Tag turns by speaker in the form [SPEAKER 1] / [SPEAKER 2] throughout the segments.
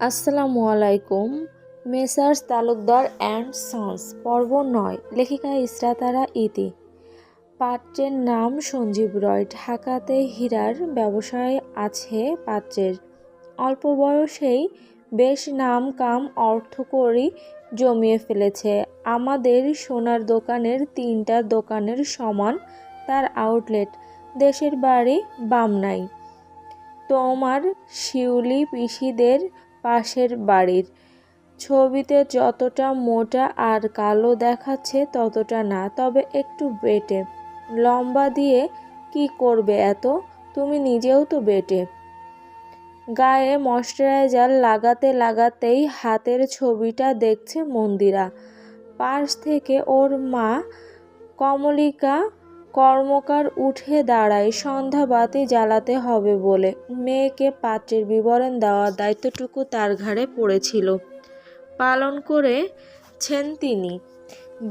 [SPEAKER 1] আসসালামু আলাইকুম। Messrs Talukdar and sons পর্ব ৯। লেখিকা ইসরাতারা ইতি। পাত্রের নাম সঞ্জীব রয়। ঢাকাতে হীরার ব্যবসায় আছে পাত্রের। অল্প বয়সেই বেশ নাম কাম অর্থকড়ি জমিয়ে ফেলেছে। আমাদের সোনার দোকানের ৩টা দোকানের সমান তার আউটলেট। দেশের বাড়ি বামনাই, তোমার শিউলি পিসিদের পাশের বাড়ির। ছবিতে যতটা মোটা আর কালো দেখাচ্ছে ততটা না, তবে একটু বেটে। লম্বা দিয়ে কি করবে এত? তুমি নিজেও তো বেটে। গায়ে ময়শ্চারাইজার লাগাতে লাগাতেই হাতের ছবিটা দেখছে মন্দিরা। পাশ থেকে ওর মা কমলিকা কর্মকার উঠে দাঁড়ায় সন্ধ্যা বাতি জ্বালাতে হবে বলে। মেয়েকে পাত্রের বিবরণ দেওয়ার দায়িত্বটুকু তার ঘাড়ে পড়েছিল, পালন করেছেন তিনি।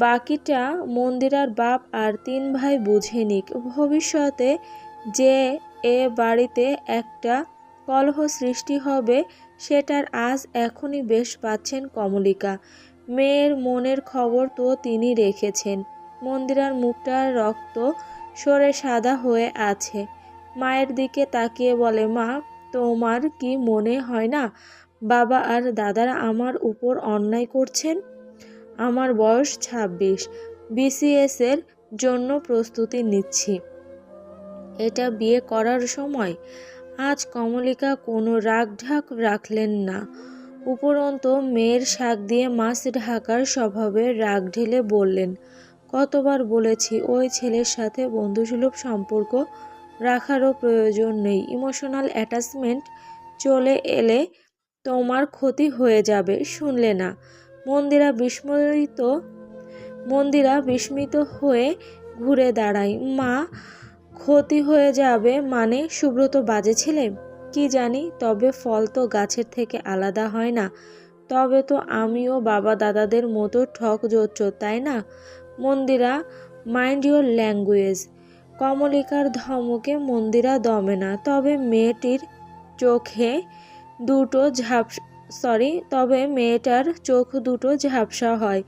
[SPEAKER 1] বাকিটা মন্দিরার বাপ আর ৩ ভাই বুঝে নিক। ভবিষ্যতে যে এ বাড়িতে একটা কলহ সৃষ্টি হবে সেটার আজ এখনই বেশ পাচ্ছেন কমলিকা। মেয়ের মনের খবর তো তিনি রেখেছেন। মন্দিরার মুখটা রক্ত সরে সাদা হয়ে আছে। মায়ের দিকে তাকিয়ে বলে, মা, তোমার কি মনে হয় না বাবা আর দাদারা আমার উপর অন্যায় করছেন? আমার বয়স ২৬, BCS এর জন্য প্রস্তুতি নিচ্ছি। এটা বিয়ে করার সময়? আজ কমলিকা কোনো রাগঢাক রাখলেন না। উপরন্তু মেয়ের শাক দিয়ে মাছ ঢাকার স্বভাবে রাগ ঢেলে বললেন, কতবার বলেছি ওই ছেলের সাথে বন্ধুসুলভ সম্পর্ক রাখারও প্রয়োজন নেই। ইমোশনাল অ্যাটাচমেন্ট চলে এলে তোমার ক্ষতি হয়ে যাবে। শুনলে না? মন্দিরা বিস্মিত হয়ে ঘুরে দাঁড়ায়। মা, ক্ষতি হয়ে যাবে মানে? সুব্রত বাজে ছেলে? কি জানি, তবে ফল তো গাছের থেকে আলাদা হয় না। তবে তো আমিও বাবা দাদাদের মতো ঠক জোচ্চোর, তাই না? মন্দিরা, মাইন্ড ইওর ল্যাঙ্গুয়েজ। কমলিকার ধমকে মন্দিরা দমে না। তবে মেয়েটার চোখ দুটো ঝাপসা হয়।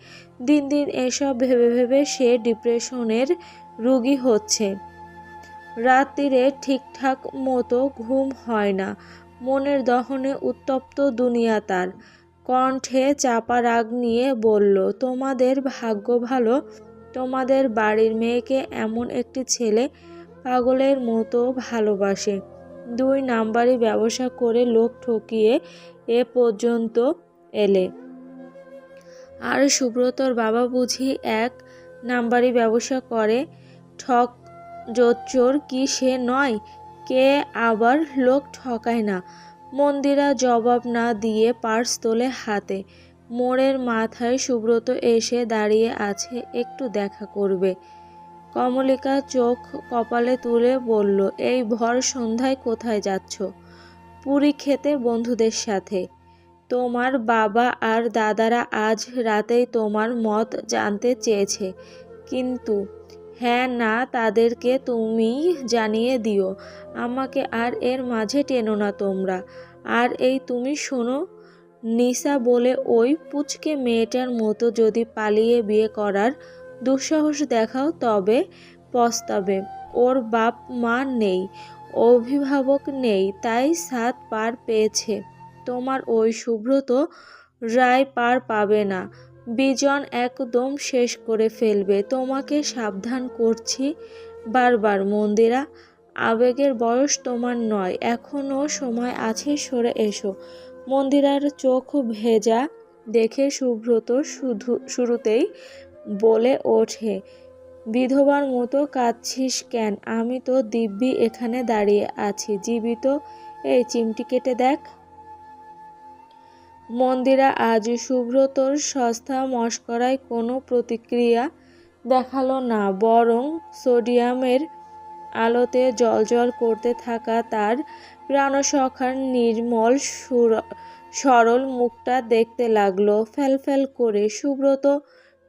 [SPEAKER 1] দিন দিন এসব ভেবে ভেবে সে ডিপ্রেশনের রোগী হচ্ছে। রাত্রিরে ঠিকঠাক মতো ঘুম হয় না। মনের দহনে উত্তপ্ত দুনিয়া তার। কণ্ঠে চাপা রাগ নিয়ে বলল, তোমাদের ভাগ্য ভালো, তোমাদের বাড়ির মেয়েকে এমন একটি ছেলে পাগলের মতো ভালোবাসে। ২ নাম্বারি ব্যবসা করে লোক ঠকিয়ে এ পর্যন্ত এলে। আর সুব্রতর বাবা বুঝি ১ নাম্বারি ব্যবসা করে? ঠক জোচ্চোর কি সে নয়? কে আবার লোক ঠকায় না? মন্দিরা জবাব না দিয়ে পার্স তোলে হাতে। মোড়ের মাথায় সুব্রত এসে দাঁড়িয়ে আছে, একটু দেখা করবে। কমলিকা চোখ কপালে তুলে বলল, এই ভর সন্ধ্যায় কোথায় যাচ্ছ? পুরি খেতে বন্ধুদের সাথে। তোমার বাবা আর দাদারা আজ রাতেই তোমার মত জানতে চেয়েছে, কিন্তু হ্যাঁ না তাদেরকে তুমি জানিয়ে দিও। আমাকে আর এর মাঝে টেনো না তোমরা। আর এই তুমি শোনো, নিশা বলে ওই পুচকে মেয়েটার মতো যদি পালিয়ে বিয়ে করার দুঃসাহস দেখাও তবে পস্তাবে। ওর বাপ মা নেই, অভিভাবক নেই, তাই ৭ পার পেয়েছে। তোমার ওই সুব্রত রায় পার পাবে না। বিজন একদম শেষ করে ফেলবে। তোমাকে সাবধান করছি বারবার মন্দিরা। আবেগের বয়স তোমার নয়, এখনও সময় আছে, সরে এসো। মন্দিরার চোখ ভেজা দেখে সুব্রত শুরুতেই বলে ওঠে, বিধবার মতো কাঁদছিস কেন? আমি তো দিব্যি এখানে দাঁড়িয়ে আছি, জীবিত। এই চিমটি কেটে দেখ। মন্দিরা আজ সুব্রতর সস্তা মশকরায় কোনো প্রতিক্রিয়া দেখালো না, বরং সোডিয়ামের আলোতে জ্বলজ্বল করতে থাকা তার প্রাণসখার নির্মল সরল মুখটা দেখতে লাগলো ফ্যালফ্যাল করে। সুব্রত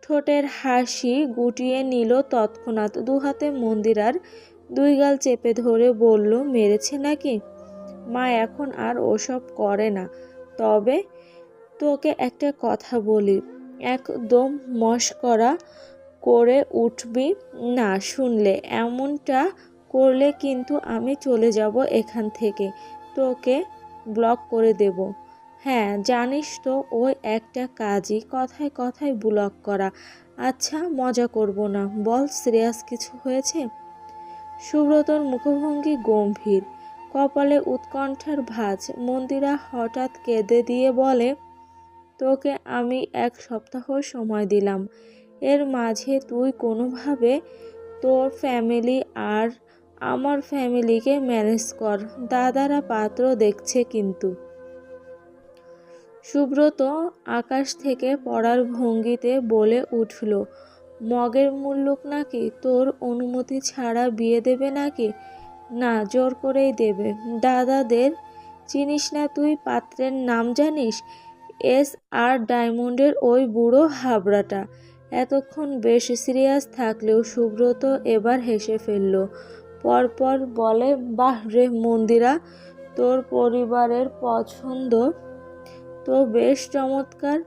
[SPEAKER 1] ঠোঁটের হাসি গুটিয়ে নিল তৎক্ষণাৎ। দুহাতে মন্দিরার ২ গাল চেপে ধরে বলল, মেরেছে নাকি? মা এখন আর ওসব করে না, তবে তোকে একটা কথা বলি, একদম মশকরা করে উঠবি না, শুনলে? এমনটা করলে কিন্তু আমি চলে যাব এখান থেকে, তোকে ব্লক করে দেব। হ্যাঁ জানিস তো, ওই একটা কাজই, কথায় কথায় ব্লক করা। আচ্ছা মজা করব না, বল সিরিয়াস কিছু হয়েছে? সুব্রতর মুখভঙ্গি গম্ভীর, কপালে উৎকণ্ঠার ভাঁজ। মন্দিরা হঠাৎ কেঁদে দিয়ে বলে, তোকে আমি 1 সপ্তাহ সময় দিলাম, এর মাঝে তুই কোনোভাবে তোর ফ্যামিলি আর আমার ফ্যামিলিকে ম্যানেজ কর, দাদারা পাত্র দেখছে কিন্তু। সুব্রত আকাশ থেকে পড়ার ভঙ্গিতে বলে উঠল, মগের মুল্লুক নাকি, তোর অনুমতি ছাড়া বিয়ে দেবে নাকি? না, জোর করেই দেবে। দাদাদের চিনিস না তুই? পাত্রের নাম জানিস? আর ডায়মন্ডের ওই বুড়ো হাবড়াটা। এতক্ষণ বেশ সিরিয়াস থাকলেও সুব্রত এবার হেসে ফেলল। পরপর বলে, বাহ রে মন্দিরা, তোর পরিবারের পছন্দ তো বেশ চমৎকার।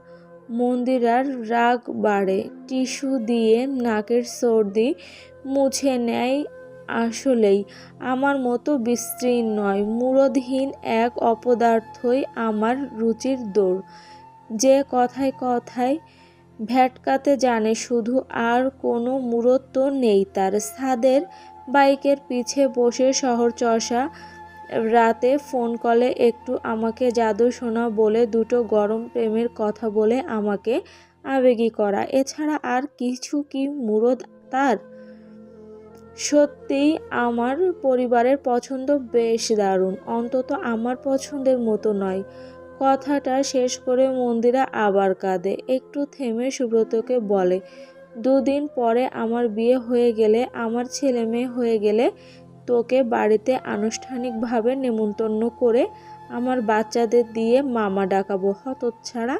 [SPEAKER 1] মন্দিরার রাগ বাড়ে, টিস্যু দিয়ে নাকের সর্দি মুছে নেয়। আসলেই আমার মতো বিস্তীর্ণ নয়, মুরদহীন এক অপদার্থই আমার রুচির দৌড়, যে কথায় কথায় ভ্যাটকাতে জানে শুধু, আর কোনো মুরত নেই তার। ছাদের বাইকের পিছে বসে শহর চষা রাতে ফোন কলে একটু আমাকে জাদু শোনা বলে, দুটো গরম প্রেমের কথা বলে আমাকে আবেগী করা, এছাড়া আর কিছু কি মুরদ তার? সত্যিই আমার পরিবারের পছন্দ বেশ দারুণ, অন্তত আমার পছন্দের মতো নয়। কথাটা শেষ করে মন্দিরা আবার কাঁদে। একটু থেমে সুব্রতকে বলে, 2 দিন পরে আমার বিয়ে হয়ে গেলে, আমার ছেলে মেয়ে হয়ে গেলে তোকে বাড়িতে আনুষ্ঠানিকভাবে নেমন্তন্ন করে আমার বাচ্চাদের দিয়ে মামা ডাকাবো। হতচ্ছাড়া,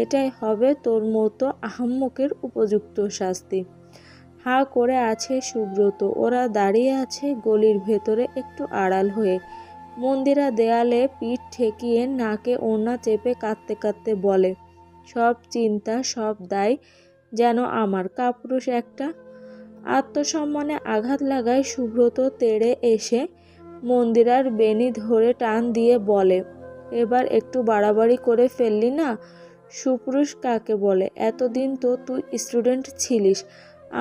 [SPEAKER 1] এটাই হবে তোর মতো আহাম্মকের উপযুক্ত শাস্তি। হাঁ করে আছে সুব্রত। ওরা দাঁড়িয়ে আছে গলির ভেতরে একটু আড়াল হয়ে। মন্দিরা দেয়ালে পিঠ ঠেকিয়ে নাকে ওড়না চেপে কাঁদতে কাঁদতে বলে, সব চিন্তা সব দায় যেন আমার, কাপুরুষ একটা। আত্মসম্মানে আঘাত লাগায় সুব্রত তেড়ে এসে মন্দিরার বেনি ধরে টান দিয়ে বলে, এবার একটু বাড়াবাড়ি করে ফেললি না? সুপুরুষ কাকে বলে? এতদিন তো তুই স্টুডেন্ট ছিলিস,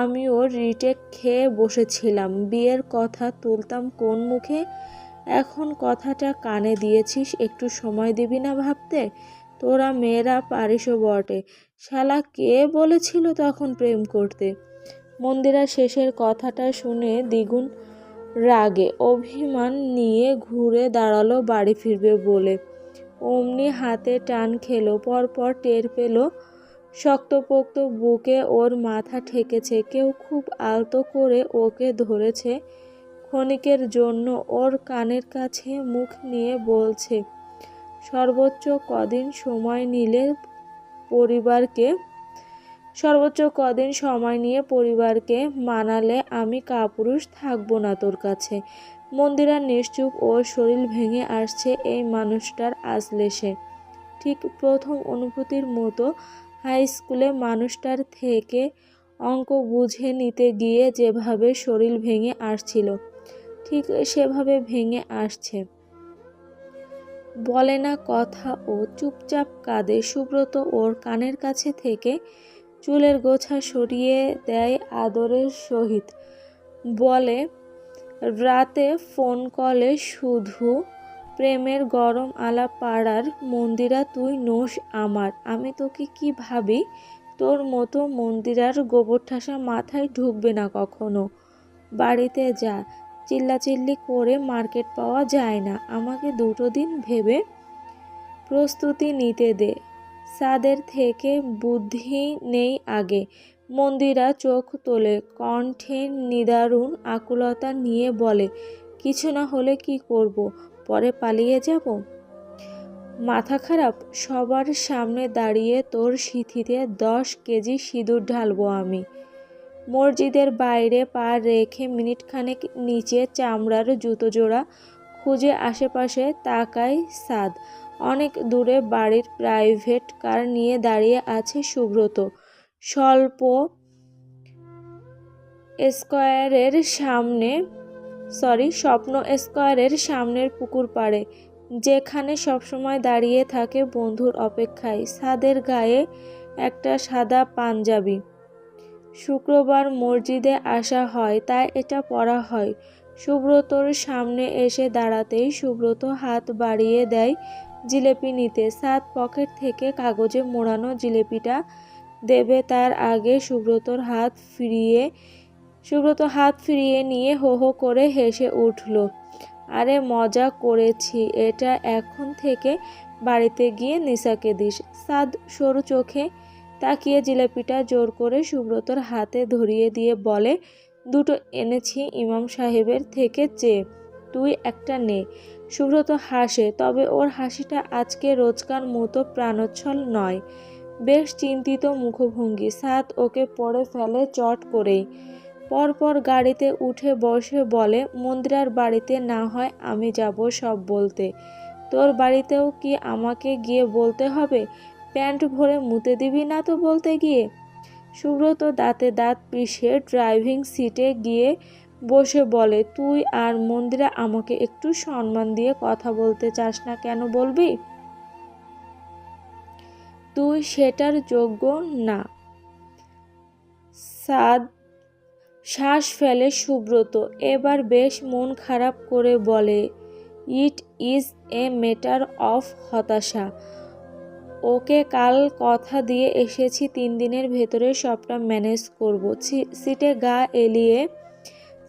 [SPEAKER 1] আমিও রিটেক খেয়ে বসেছিলাম, বিয়ের কথা তুলতাম কোন মুখে? এখন কথাটা কানে দিয়েছিস, একটু সময় দিবি না ভাবতে? তোরা মেয়েরা পারিসও বটে, শালা কে বলেছিল তখন প্রেম করতে? মন্দিরা শেষের কথাটা শুনে দ্বিগুণ রাগে অভিমান নিয়ে ঘুরে দাঁড়ালো বাড়ি ফিরবে বলে। অমনি হাতে টান খেলো, পরপর টের পেল শক্তপোক্ত বুকে ওর মাথা ঠেকেছে, কেউ খুব আলতো করে ওকে ধরেছে। ক্ষণিকের জন্য ওর কানের কাছে মুখ নিয়ে বলছে, সর্বোচ্চ কদিন সময় নিয়ে পরিবারকে মানালে আমি কাপুরুষ থাকবো না তোর কাছে। মন্দিরা নিশ্চুপ, ওর শরীর ভেঙে আসছে এই মানুষটার আজলেশে। ঠিক প্রথম অনুভূতির মতো হাই স্কুলে মানুষটার থেকে অঙ্ক বুঝে নিতে গিয়ে যেভাবে শরীর ভেঙে আসছিল, ঠিক সেভাবে ভেঙে আসছে। বলে না কথা, ও চুপচাপ কাঁদে। সুব্রত ওর কানের কাছে থেকে চুলের গোছা সরিয়ে দেয় আদরের সহিত। বলে, রাতে ফোন কলে শুধু প্রেমের গরম আলাপ পাড়ার মন্দিরা তুই নোস আমার, আমি তোকে কি ভাবি? তোর মতো মন্দিরার গোবর ঠাসা মাথায় ঢুকবে না কখনো। বাড়িতে যা, চিল্লাচিল্লি করে মার্কেট পাওয়া যায় না, আমাকে 2 দিন ভেবে প্রস্তুতি নিতে দে। সাদের থেকে বুদ্ধি নেই আগে। মন্দিরা চোখ তোলে, কণ্ঠে নিদারুণ আকুলতা নিয়ে বলে, কিছু না হলে কি করব? পরে পালিয়ে যাব? মাথা খারাপ? সবার সামনে দাঁড়িয়ে তোর সিঁথিতে 10 কেজি সিঁদুর ঢালবো আমি। মসজিদের বাইরে পা রেখে মিনিটখানেক নিচে চামড়ার জুতো জোড়া খুঁজে আশেপাশে তাকায় সাদ। অনেক দূরে বাড়ির প্রাইভেট কার নিয়ে দাঁড়িয়ে আছে সুব্রত। স্বল্প স্কয়ারের সামনে স্বপ্ন স্কয়ারের সামনের পুকুর পাড়ে, যেখানে সবসময় দাঁড়িয়ে থাকে বন্ধুর অপেক্ষায়। সাদের গায়ে একটা সাদা পাঞ্জাবি। শুক্রবার মসজিদে আসা হয়, তাই এটা পরা হয়। সুব্রতর সামনে এসে দাঁড়াতেই সুব্রত হাত বাড়িয়ে দেয় জিলেপি নিতে। সাদ পকেট থেকে কাগজে মোড়ানো জিলেপিটা দেবে তার আগে সুব্রত হাত ফিরিয়ে নিয়ে হো হো করে হেসে উঠল। আরে মজা করেছি, এটা এখন থেকে বাড়িতে গিয়ে নিসাকে দিস। সাদ সরু চোখে তাকিয়ে জিলেপিটা জোর করে সুব্রতর হাতে ধরিয়ে দিয়ে বলে, দুটো এনেছি ইমাম সাহেবের থেকে চেয়ে, তুই একটা নে। সুব্রত হাসে, তবে ওর হাসিটা আজকে রোজকার মতো প্রাণোচ্ছল নয়, বেশ চিন্তিত মুখভঙ্গি। সাদ ওকে পড়ে ফেলে চট করেই। পরপর গাড়িতে উঠে বসে বলে, মন্দিরার বাড়িতে না হয় আমি যাব সব বলতে, তোর বাড়িতেও কি আমাকে গিয়ে বলতে হবে? প্যান্ট ভরে মুতে দিবি না তো বলতে গিয়ে? সুব্রত দাঁতে দাঁত পিষে ড্রাইভিং সিটে গিয়ে বসে বলে, তুই আর মন্দিরা আমাকে একটু সম্মান দিয়ে কথা বলতে চাস না কেন বলবি? তুই সেটার যোগ্য না। সাদ শ্বাস ফেলে সুব্রত। এবার বেশ মন খারাপ করে বলে, it is a matter of হতাশা। ওকে কাল কথা দিয়ে এসেছি 3 দিনের ভেতরে সবটা ম্যানেজ করব। সিটে গা এলিয়ে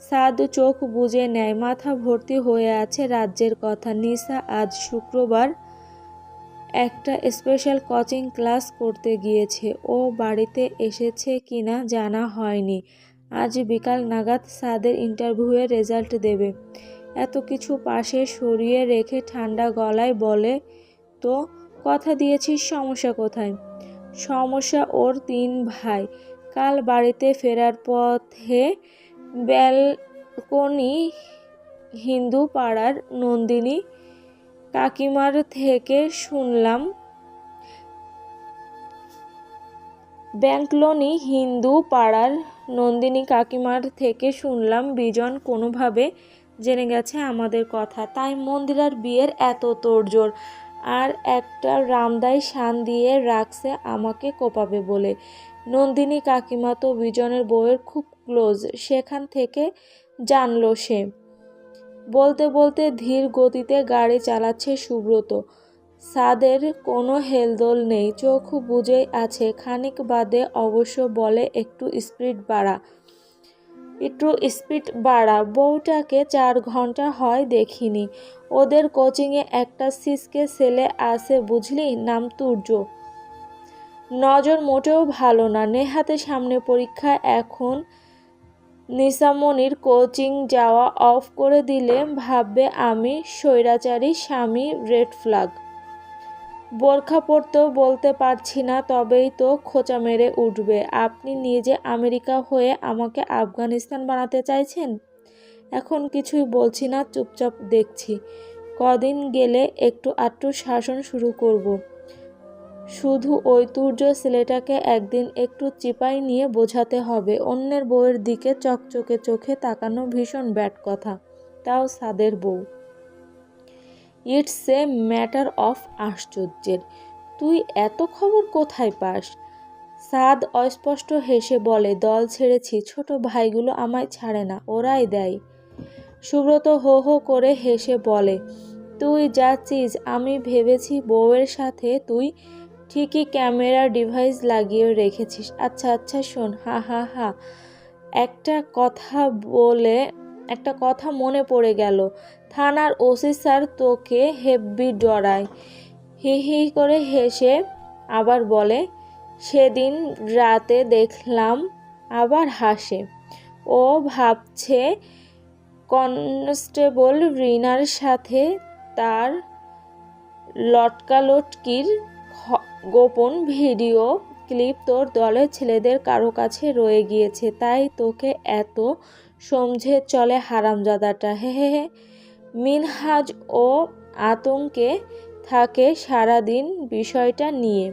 [SPEAKER 1] সাদ চোখ বুজে নেয়। মাথা ভর্তি হয়ে আছে রাজ্যের কথা। নিসা আজ শুক্রবার একটা স্পেশাল কোচিং ক্লাস করতে গিয়েছে। ও বাড়িতে এসেছে কিনা জানা হয়নি। আজ বিকাল নাগাদ সাদের ইন্টারভিউয়ের রেজাল্ট দেবে। এত কিছু পাশে সরিয়ে রেখে ঠান্ডা গলায় বলে, তো কথা দিয়েছিস, সমস্যা কোথায়? সমস্যা ওর 3 ভাই। কাল বাড়িতে ফেরার পথে ব্যালকনি হিন্দু পাড়ার নন্দিনী কাকিমার থেকে শুনলাম বিজন কোনোভাবে জেনে গেছে আমাদের কথা, তাই মন্দিরার বিয়ের এত তোড়জোড়। আর একটা রামদাই শান দিয়ে রাখছে আমাকে কোপাবে বলে। নন্দিনী কাকিমা তো বিজনের বউয়ের খুব ক্লোজ, সেখান থেকে জানলো সে। বলতে বলতে ধীর গতিতে গাড়ি চালাচ্ছে সুব্রত। সাদের কোনো হেলদোল নেই, চোখ বুজেই আছে। খানিক বাদে অবশ্য বলে, একটু স্পিড বাড়া। বউটাকে 4 ঘন্টা হয় দেখিনি। ওদের কোচিংয়ে একটা সিসকে ছেলে আছে বুঝলি, নাম তুর্য। নজর মোটেও ভালো না। নেহাতে সামনে পরীক্ষা, এখন নিসামণির কোচিং যাওয়া অফ করে দিলে ভাববে আমি স্বৈরাচারী স্বামী, রেড ফ্ল্যাগ। বোরখা পরতেও বলতে পারছি না, তবেই তো খোঁচা মেরে উঠবে। আপনি নিজে আমেরিকা হয়ে আমাকে আফগানিস্তান বানাতে চাইছেন? এখন কিছুই বলছি না, চুপচাপ দেখছি। কদিন গেলে একটু আধটু শাসন শুরু করব। শুধু ওই তুর্য ছেলেটাকে একদিন একটু চিপাই নিয়ে বোঝাতে হবে, অন্যের বউয়ের দিকে চকচকে চোখে তাকানো ভীষণ ব্যাড কথা, তাও সাদের বউ। ইটস এ ম্যাটার অফ আশ্চর্যের। তুই এত খবর কোথায় পাস? সাদ অস্পষ্ট হেসে বলে, দল ছেড়েছি, ছোট ভাইগুলো আমায় ছাড়ে না, ওরাই দেয়। সুব্রত হো হো করে হেসে বলে, তুই যাচ্ছিস? আমি ভেবেছি বউয়ের সাথে তুই ঠিকই ক্যামেরা ডিভাইস লাগিয়ে রেখেছিস। আচ্ছা শোন, হা হা হা, একটা কথা মনে পড়ে গেল। থানার ওসি স্যার তোকে হেব্বি ডরায়। হি হি করে হেসে আবার বলে, সেদিন রাতে দেখলাম। আবার হাসে। ও ভাবছে কনস্টেবল রিনার সাথে তার লটকালটকির গোপন ভিডিও ক্লিপ তোর দলের ছেলেদের কারো কাছে রয়ে গিয়েছে, তাই তোকে এত সমঝে চলে হারামজাদাটা। হে হে হে। মিনহাজ ও আতঙ্কে থাকে সারাদিন বিষয়টা নিয়ে।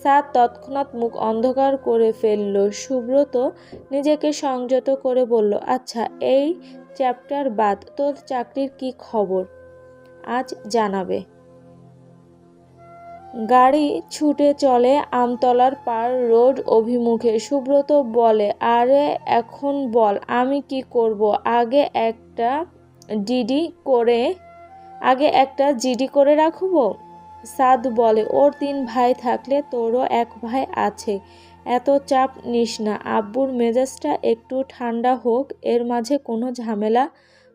[SPEAKER 1] সাদ তৎক্ষণাৎ মুখ অন্ধকার করে ফেলল। সুব্রত নিজেকে সংযত করে বলল, আচ্ছা এই চ্যাপ্টার বাদ, তোর চাকরির কি খবর? আজ জানাবে। গাড়ি ছুটে চলে আমতলার পার রোড অভিমুখে। সুব্রত বলে, আরে এখন বল আমি কি করব? আগে একটা জিডি করে রাখবো। সাদ বলে, ওর 3 ভাই থাকলে তোরও 1 ভাই আছে, এত চাপ নিস না। আব্বুর মেজাজটা একটু ঠান্ডা হোক, এর মাঝে কোনো ঝামেলা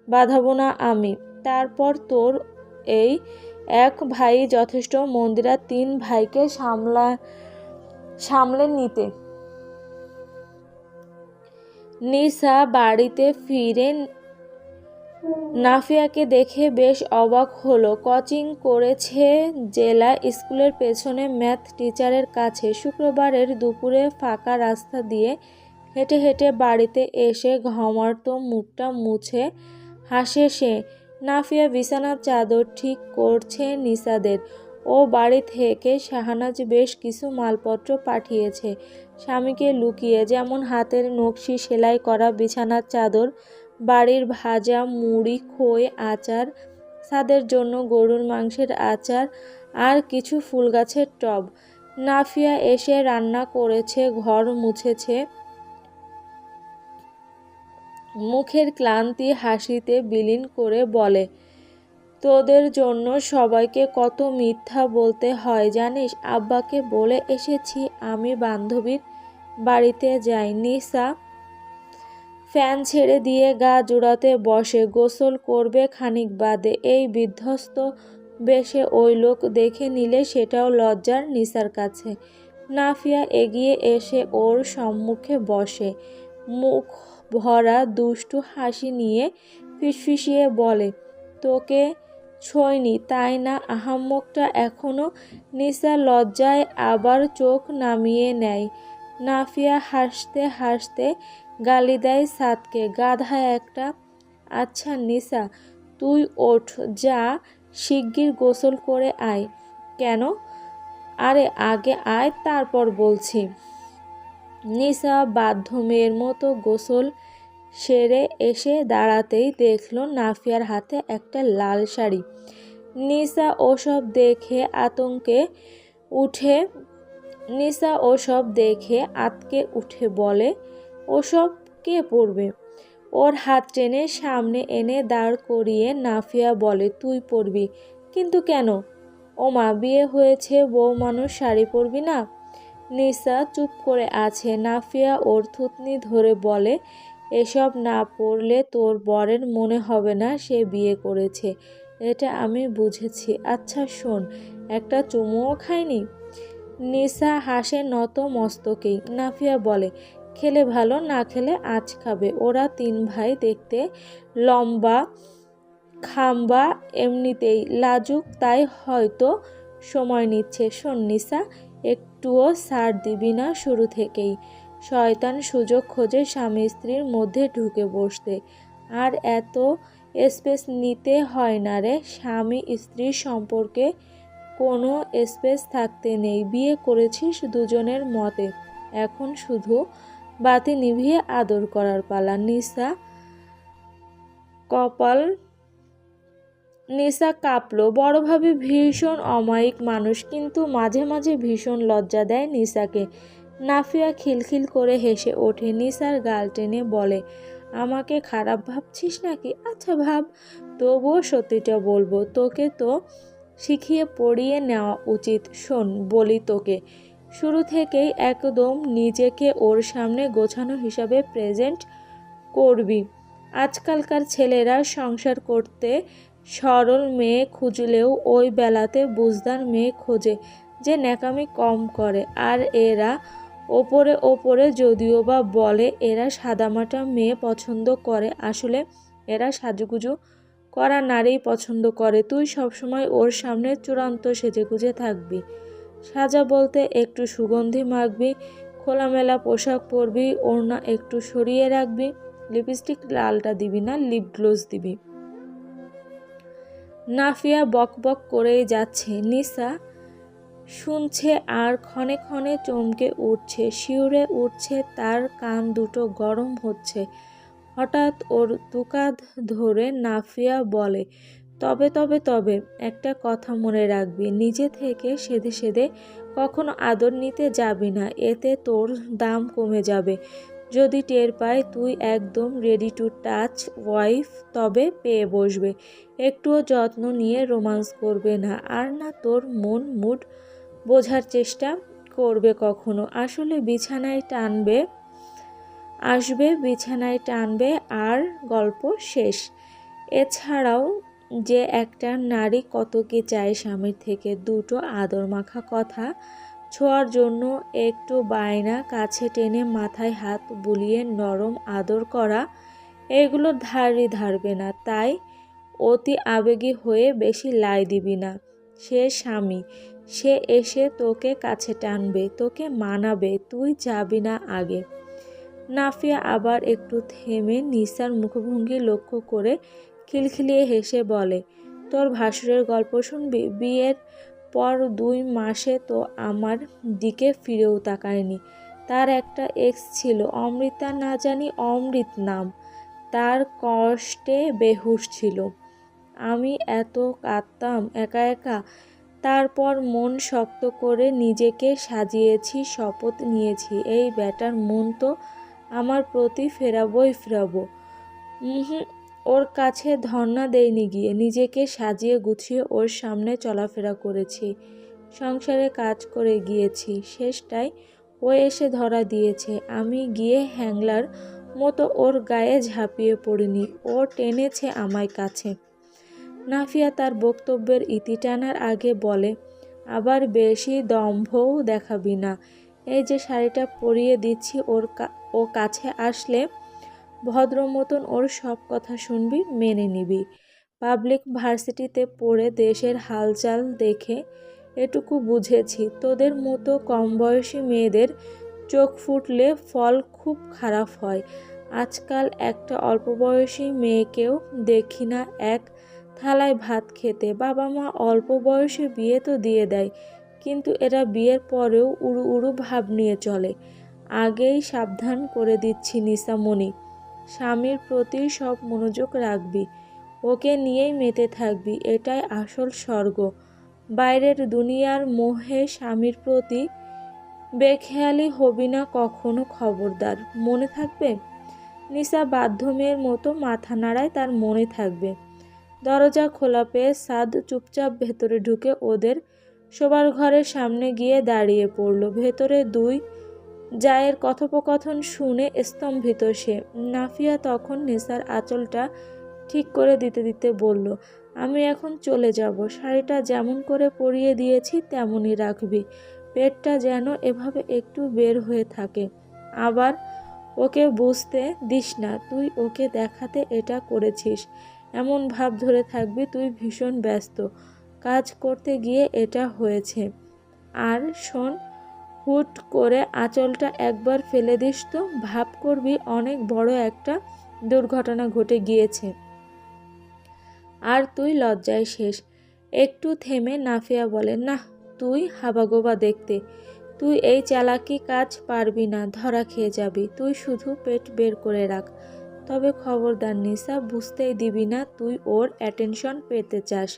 [SPEAKER 1] বাঁধাবো না আমি। তারপর তোর এই 1 ভাই যথেষ্ট। মন্দিরা 3 ভাইকে সামলে নিতে। নিসা বাড়িতে ফিরে নাফিয়াকে দেখে বেশ অবাক হলো। কোচিং করেছে জেলা স্কুলের পেছনে ম্যাথ টিচারের কাছে। শুক্রবারের দুপুরে ফাঁকা রাস্তা দিয়ে হেঁটে হেঁটে বাড়িতে এসে ঘমার্ত মুখটা মুছে হাসে সে। নাফিয়া বিছানার চাদর ঠিক করছে নিসাদের। ও বাড়ি থেকে শাহনাজ বেশ কিছু মালপত্র পাঠিয়েছে স্বামীকে লুকিয়ে, যেমন হাতের নকশি সেলাই করা বিছানার চাদর, বাড়ির ভাজা মুড়ি, খই, আচার, সাদের জন্য গরুর মাংসের আচার আর কিছু ফুল গাছের টব। নাফিয়া এসে রান্না করেছে, ঘর মুছেছে। মুখের ক্লান্তি হাসিতে বিলীন করে বলে, তোদের জন্য সবাইকে কত মিথ্যা বলতে হয় জানিস? আব্বাকে বলে এসেছি আমি বান্ধবীর বাড়িতে যাই। নিসা ফ্যান ছেড়ে দিয়ে গা জোড়াতে বসে। গোসল করবে খানিক বাদে। এই বিধ্বস্ত বেশে ওই লোক দেখে নিলে সেটাও লজ্জার নিসার কাছে। নাফিয়া এগিয়ে এসে ওর সম্মুখে বসে। মুখ ভরা দুষ্টু হাসি নিয়ে ফিসফিসিয়ে বলে, তোকে ছোঁয়নি তাই না? আহাম্মকটা এখনো। নিসা লজ্জায় আবার চোখ নামিয়ে নেয়। নাফিয়া হাসতে হাসতে গালি দেয় সাদকে, গাধা একটা। আচ্ছা নিসা, তুই ওঠ, যা শিগগির গোসল করে আয়। কেন? আরে আগে আয়, তারপর বলছি। নিসা বাধ্য মেয়ের মতো গোসল সেরে এসে দাঁড়াতেই দেখল নাফিয়ার হাতে একটা লাল শাড়ি। নিসা ওসব দেখে আতকে উঠে বলে, ওসব কে পরবে? ওর হাত টেনে সামনে এনে দাঁড় করিয়ে নাফিয়া বলে, তুই পরবি? কিন্তু কেন? ওমা, বিয়ে হয়েছে, বউ মানুষ, শাড়ি পরবি না? নিসা চুপ করে আছে। নাফিয়া ওর থুতনি ধরে বলে, এসব না পরলে তোর বরের মনে হবে না সে বিয়ে করেছে, এটা আমি বুঝেছি। আচ্ছা শোন, একটা চুমুও খাইনি? নিসা হাসে নত মস্তকেই। নাফিয়া বলে, খেলে ভালো, না খেলে আজ খাবে। ওরা 3 ভাই দেখতে লম্বা খাম্বা, এমনিতেই লাজুক, তাই হয়তো সময় নিচ্ছে। শোন নিসা, একটুও ছাড় দিবি না শুরু থেকেই। শয়তান সুযোগ খোঁজে স্বামী স্ত্রীর মধ্যে ঢুকে বসতে। আর এত স্পেস নিতে হয় না রে। স্বামী স্ত্রীর সম্পর্কে কোনো স্পেস থাকতে নেই। বিয়ে করেছিস দুজনের মতে, এখন শুধু বাতি নিভিয়ে আদর করার পালা। নিসা কাঁপল। বড় ভাবে ভীষণ অমায়িক মানুষ, কিন্তু মাঝে মাঝে ভীষণ লজ্জা দেয় নিসাকে। নাফিয়া খিলখিল করে হেসে ওঠে। নিসার গাল টেনে বলে, আমাকে খারাপ ভাবছিস নাকি? আচ্ছা ভাব, তবুও সত্যিটা বলবো। তোকে তো শিখিয়ে পড়িয়ে নেওয়া উচিত। শোন বলি তোকে, শুরু থেকেই একদম নিজেকে ওর সামনে গোছানো হিসাবে প্রেজেন্ট করবি। আজকালকার ছেলেরা সংসার করতে সরল মেয়ে খুঁজলেও ওই বেলাতে বুঝদার মেয়ে খোঁজে যে ন্যাকামি কম করে। আর এরা ওপরে ওপরে যদিও বা বলে এরা সাদামাটা মেয়ে পছন্দ করে, আসলে এরা সাজুগুজু করা নারী পছন্দ করে। তুই সবসময় ওর সামনে চূড়ান্ত সেজেগুজে থাকবি। সাজা বলতে একটু সুগন্ধি মাখবি, খোলামেলা পোশাক পরবি, ওড়না একটু সরিয়ে রাখবি, লিপস্টিক লালটা দিবি না, লিপ গ্লোজ দিবি। নাফিয়া বকবক করেই যাচ্ছে। নিসা শুনছে আর ক্ষণে ক্ষণে চমকে উঠছে, শিউরে উঠছে, তার কান দুটো গরম হচ্ছে। হঠাৎ ওর দুকাঁধ ধরে নাফিয়া বলে, তবে তবে তবে একটা কথা মনে রাখবি, নিজে থেকে সেধে সেধে কখনো আদর নিতে যাবি না, এতে তোর দাম কমে যাবে। যদি টের পায় তুই একদম রেডি টু টাচ ওয়াইফ, তবে পেয়ে বসবে। একটুও যত্ন নিয়ে রোমান্স করবে না, আর না তোর মন মুড বোঝার চেষ্টা করবে কখনো। আসলে বিছানায় টানবে, আসবে বিছানায় টানবে, আর গল্প শেষ। এছাড়াও যে একটা নারী কত কি চায় স্বামীর থেকে, দুটো আদর মাখা কথা, ছোঁয়ার জন্য একটু বায়না, কাছে টেনে মাথায় হাত বুলিয়ে নরম আদর করা, এগুলো ধারই ধারবে না। তাই অতি আবেগী হয়ে বেশি লাই দিবি না। সে স্বামী, সে এসে তোকে কাছে টানবে, তোকে মানাবে, তুই যাবি না আগে। নাফিয়া আবার একটু থেমে নিসার মুখভঙ্গি লক্ষ্য করে খিলখিলিয়ে হেসে বলে, তোর ভাসুরের গল্প শুনবি? বিয়ের পর 2 মাসে তো আমার দিকে ফিরেও তাকায়নি। তার একটা এক্স ছিল, অমৃতা, না জানি অমৃত নাম। তার কষ্টে বেহুশ ছিল। আমি এত কাঁদতাম একা একা। তারপর মন শক্ত করে নিজেকে সাজিয়েছি, শপথ নিয়েছি এই ব্যাটার মন তো আমার প্রতি ফেরাবই ফেরাবো। ওর কাছে ধর্ণা দেইনি গিয়ে, নিজেকে সাজিয়ে গুছিয়ে ওর সামনে চলাফেরা করেছি, সংসারে কাজ করে গিয়েছি। শেষটায় ও এসে ধরা দিয়েছে। আমি গিয়ে হ্যাংলার মতো ওর গায়ে ঝাঁপিয়ে পড়িনি, ও টেনেছে আমায় কাছে। নাফিয়া তার বক্তব্যের ইতি টানার আগে বলে, আবার বেশি দম্ভও দেখাবি না। এই যে শাড়িটা পরিয়ে দিচ্ছি, ও কাছে আসলে ভদ্র মতন ওর সব কথা শুনবি, মেনে নিবি। পাবলিক ভার্সিটিতে পড়ে দেশের হালচাল দেখে এটুকু বুঝেছি, তোদের মতো কম বয়সী মেয়েদের চোখ ফুটলে ফল খুব খারাপ হয়। আজকাল একটা অল্প বয়সী মেয়েকেও দেখি না এক থালায় ভাত খেতে। বাবা মা অল্প বয়সে বিয়ে তো দিয়ে দেয়, কিন্তু এরা বিয়ের পরেও উড়ু উড়ু ভাব নিয়ে চলে। আগেই সাবধান করে দিচ্ছি নিসামণি, স্বামীর প্রতি সব মনোযোগ রাখবি, ওকে নিয়েই মেতে থাকবি, এটাই আসল স্বর্গ। বাইরের দুনিয়ার মোহে স্বামীর প্রতি বেখেয়ালি হবি না কখনো, খবরদার, মনে থাকবে? নিসা বাধ্য মেয়ের মতো মাথা নাড়ায়, তার মনে থাকবে। দরজা খোলা পেয়ে সাদ চুপচাপ ভেতরে ঢুকে ওদের শোবার ঘরের সামনে গিয়ে দাঁড়িয়ে পড়ল। ভেতরে 2 জায়ের কথোপকথন শুনে স্তম্ভিত সে। নাফিয়া তখন নিসার আঁচলটা ঠিক করে দিতে দিতে বলল, আমি এখন চলে যাব। শাড়িটা যেমন করে পরিয়ে দিয়েছি তেমনই রাখবি। পেটটা যেন এভাবে একটু বের হয়ে থাকে। আবার ওকে বুঝতে দিস না, তুই ওকে দেখাতে এটা করেছিস। এমন ভাব ধরে থাকবি তুই ভীষণ ব্যস্ত, কাজ করতে গিয়ে এটা হয়েছে। আর শোন, হুট করে আঁচলটা একবার ফেলে দিস তো, ভাব করবি অনেক বড় একটা দুর্ঘটনা ঘটে গিয়েছে, আর তুই লজ্জায় শেষ। একটু থেমে নাফিয়া বলে, না, তুই হাবাগোবা দেখতে, তুই এই চালাকি কাজ পারবি না, ধরা খেয়ে যাবি। তুই শুধু পেট বের করে রাখ। তবে খবরদার নিসা, বুঝতেই দিবি না তুই ওর অ্যাটেনশন পেতে চাস,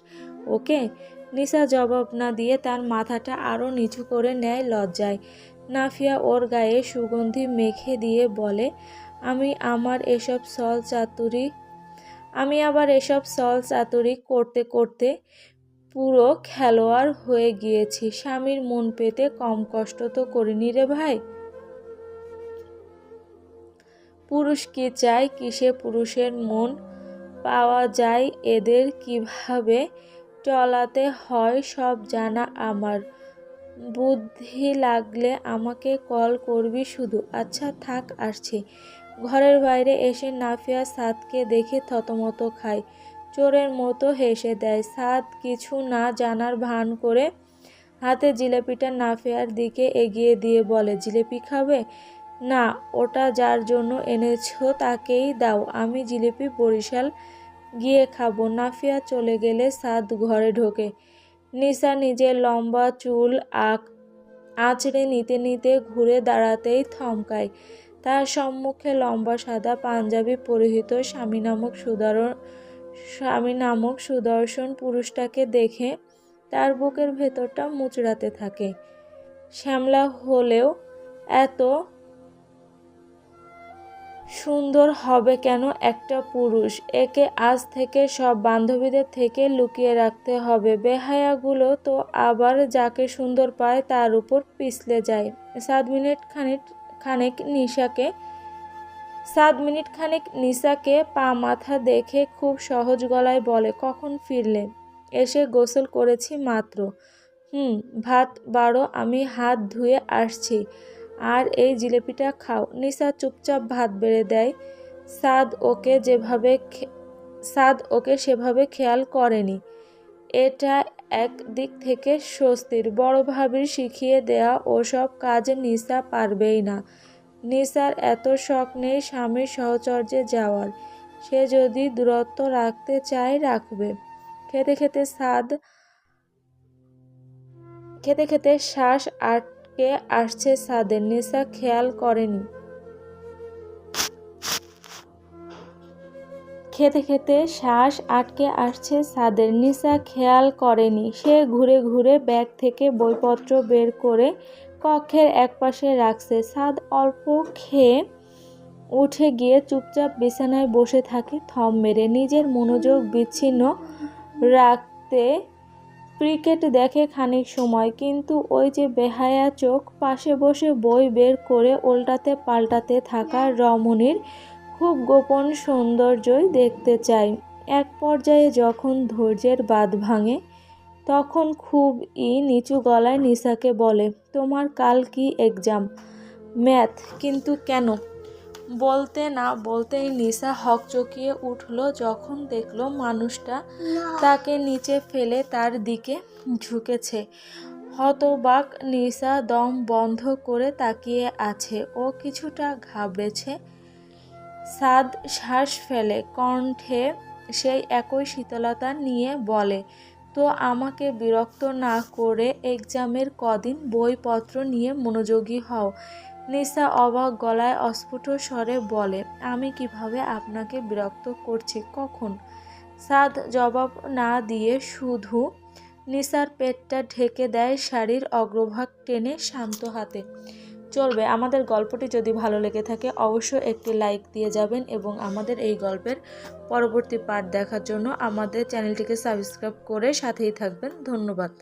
[SPEAKER 1] ওকে? নিসা জবাব না দিয়ে তার মাথাটা আরও নিচু করে নেয় লজ্জায়। নাফিয়া ওর গায়ে সুগন্ধি মেখে দিয়ে বলে, আমি আবার এসব সল চাতুরি করতে করতে পুরো খেলোয়াড় হয়ে গিয়েছি। স্বামীর মন পেতে কম কষ্ট তো করিনি রে ভাই। পুরুষ কি চায়, কিসে পুরুষের মন পাওয়া যায়, এদের কিভাবে টলাতে হয় সব জানা আমার। বুদ্ধি লাগলে আমাকে কল করবি শুধু। আচ্ছা থাক, আসছি। ঘরের বাইরে এসে নাফিয়া সাদকে দেখে থতমত খায়, চোরের মতো হেসে দেয়। সাদ কিছু না জানার ভান করে হাতে জিলেপিটা নাফিয়ার দিকে এগিয়ে দিয়ে বলে, জিলেপি খাবে? না, ওটা যার জন্য এনেছো তাকেই দাও। আমি জিলিপি বরিশাল গিয়ে খাবো। নাফিয়া চলে গেলে সাদ ঘরে ঢোকে। নিসা নিজের লম্বা চুল আঁচড়ে নিতে নিতে ঘুরে দাঁড়াতেই থমকায়। তার সম্মুখে লম্বা সাদা পাঞ্জাবি পরিহিত স্বামী নামক সুদর্শন পুরুষটাকে দেখে তার বুকের ভেতরটা মুচড়াতে থাকে। শ্যামলা হলেও এত সুন্দর হবে কেন একটা পুরুষ? একে আজ থেকে সব বান্ধবীদের থেকে লুকিয়ে রাখতে হবে। বেহায়াগুলো তো আবার যাকে সুন্দর পায় তার উপর পিছলে যায়। সাত মিনিট খানিক নিসাকে পা মাথা দেখে খুব সহজ গলায় বলে, কখন ফিরলে? এসে গোসল করেছি মাত্র। ভাত বাড়ো, আমি হাত ধুয়ে আসছি। আর এই জিলিপিটা খাও। নিসা চুপচাপ ভাত বেড়ে দেয়। সাদ ওকে সেভাবে খেয়াল করেনি। এটা এক দিক থেকে স্বস্তির। বড় ভাবির শিখিয়ে দেয়া ওসব কাজ নিসা পারবেই না। নিসার এত শখ নেই স্বামীর সাহচর্যে যাওয়ার। সে যদি দূরত্ব রাখতে চায় রাখবে। খেতে খেতে শ্বাস আটকে আসছে সাদের। নিসা খেয়াল করেনি। সে ঘুরে ঘুরে ব্যাগ থেকে বইপত্র বের করে কক্ষের একপাশে রাখছে। সাদ অল্প খেয়ে উঠে গিয়ে চুপচাপ বিছানায় বসে থাকে থম মেরে। নিজের মনোযোগ বিচ্ছিন্ন রাখতে ক্রিকেট দেখে খানিক সময়, কিন্তু ওই যে বেহায়া চোখ পাশে বসে বই বের করে উল্টাতে পাল্টাতে থাকা রমণীর খুব গোপন সৌন্দর্যই দেখতে চায়। এক পর্যায়ে যখন ধৈর্যের বাঁধ ভাঙে তখন খুবই নিচু গলায় নিসাকে বলে, তোমার কাল কি এক্সাম? ম্যাথ। কিন্তু কেন? বলতে না বলতেই নিসা হকচকিয়ে উঠল যখন দেখল মানুষটা তাকে নিচে ফেলে তার দিকে ঝুঁকেছে। হতবাক নিসা দম বন্ধ করে তাকিয়ে আছে। ও কিছুটা ঘাবড়েছে। সাদ শ্বাস ফেলে। কণ্ঠে সেই একই শীতলতা নিয়ে বলে, তো আমাকে বিরক্ত না করে এক্সামের কদিন বইপত্র নিয়ে মনোযোগী হও। নিসা অবাক গলায় অস্ফুট স্বরে বলে, আমি কিভাবে আপনাকে বিরক্ত করছি? কখন? সাদ জবাব না দিয়ে শুধু নিসার পেটটা ঢেকে দেয় শাড়ির অগ্রভাগ টেনে শান্ত হাতে। চলবে। আমাদের গল্পটি যদি ভালো লেগে থাকে অবশ্যই একটি লাইক দিয়ে যাবেন এবং আমাদের এই গল্পের পরবর্তী পার্ট দেখার জন্য আমাদের চ্যানেলটিকে সাবস্ক্রাইব করে সাথেই থাকবেন। ধন্যবাদ।